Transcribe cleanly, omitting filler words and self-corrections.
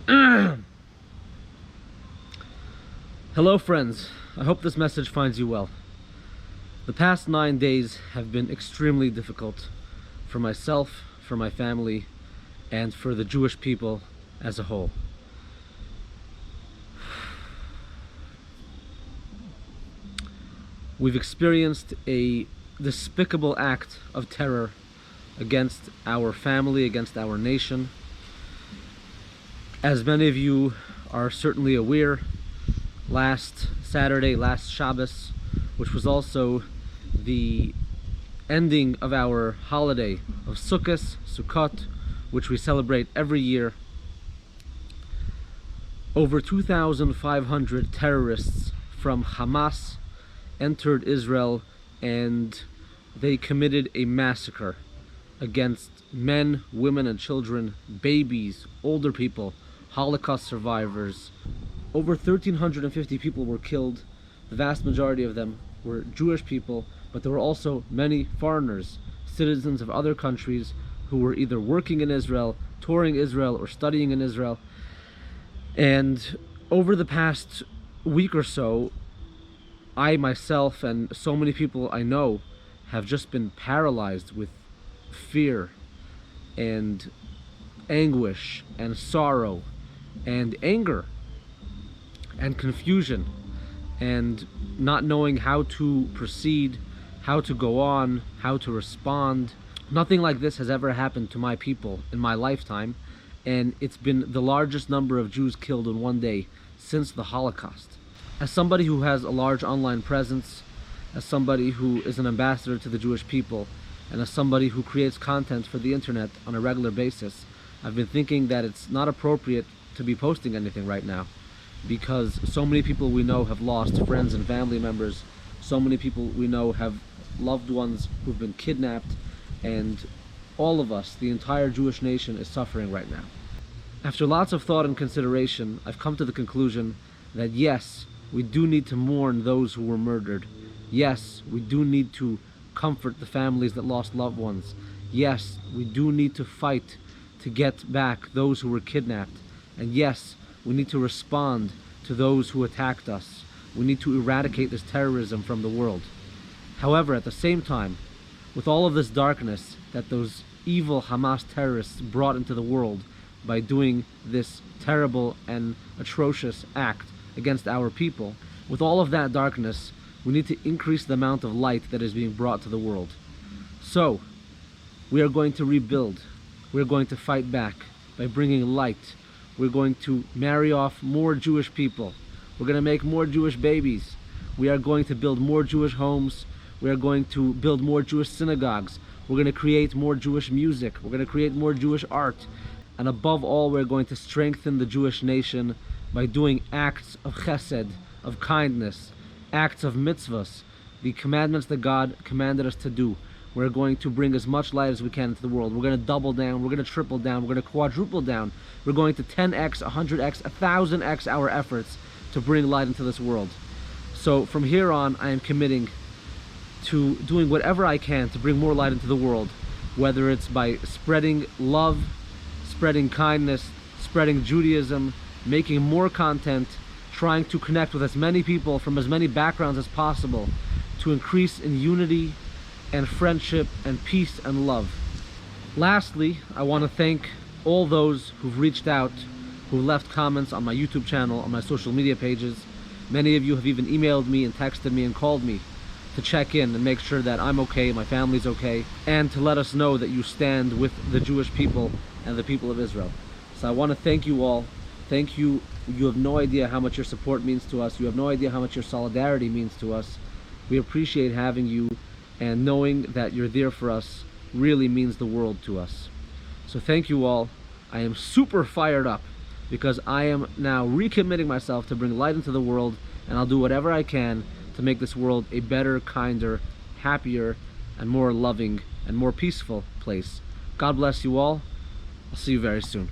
Hello friends, I hope this message finds you well. The past 9 days have been extremely difficult for myself, for my family, and for the Jewish people as a whole. We've experienced a despicable act of terror against our family, against our nation. As many of you are certainly aware, last Saturday, last Shabbos, which was also the ending of our holiday of Sukkot, which we celebrate every year, over 2,500 terrorists from Hamas entered Israel and they committed a massacre against men, women and children, babies, older people, Holocaust survivors. Over 1,350 people were killed. The vast majority of them were Jewish people, but there were also many foreigners, citizens of other countries who were either working in Israel, touring Israel, or studying in Israel. And over the past week or so, I myself and so many people I know have just been paralyzed with fear and anguish and sorrow and anger and confusion, and not knowing how to proceed, how to go on, how to respond. Nothing like this has ever happened to my people in my lifetime, and it's been the largest number of Jews killed in one day since the Holocaust. As somebody who has a large online presence, as somebody who is an ambassador to the Jewish people, and as somebody who creates content for the internet on a regular basis, I've been thinking that it's not appropriate to be posting anything right now, because so many people we know have lost friends and family members. So many people we know have loved ones who've been kidnapped, and all of us, the entire Jewish nation, is suffering right now. After lots of thought and consideration, I've come to the conclusion that yes, we do need to mourn those who were murdered. Yes, we do need to comfort the families that lost loved ones. Yes, we do need to fight to get back those who were kidnapped. And yes, we need to respond to those who attacked us. We need to eradicate this terrorism from the world. However, at the same time, with all of this darkness that those evil Hamas terrorists brought into the world by doing this terrible and atrocious act against our people, with all of that darkness, we need to increase the amount of light that is being brought to the world. So, we are going to rebuild. We're going to fight back by bringing light. We're going to marry off more Jewish people. We're going to make more Jewish babies. We are going to build more Jewish homes. We are going to build more Jewish synagogues. We're going to create more Jewish music. We're going to create more Jewish art. And above all, we're going to strengthen the Jewish nation by doing acts of chesed, of kindness, acts of mitzvahs, the commandments that God commanded us to do. We're going to bring as much light as we can into the world. We're going to double down, we're going to triple down, we're going to quadruple down. We're going to 10x, 100x, 1000x our efforts to bring light into this world. So from here on, I am committing to doing whatever I can to bring more light into the world, whether it's by spreading love, spreading kindness, spreading Judaism, making more content, trying to connect with as many people from as many backgrounds as possible to increase in unity and friendship and peace and love. Lastly, I want to thank all those who've reached out, who left comments on my YouTube channel, on my social media pages. Many of you have even emailed me and texted me and called me to check in and make sure that I'm okay, my family's okay, and to let us know that you stand with the Jewish people and the people of Israel. So I want to thank you all. Thank you. You have no idea how much your support means to us. You have no idea how much your solidarity means to us. We appreciate having you, and knowing that you're there for us really means the world to us. So thank you all. I am super fired up because I am now recommitting myself to bring light into the world, and I'll do whatever I can to make this world a better, kinder, happier, and more loving and more peaceful place. God bless you all. I'll see you very soon.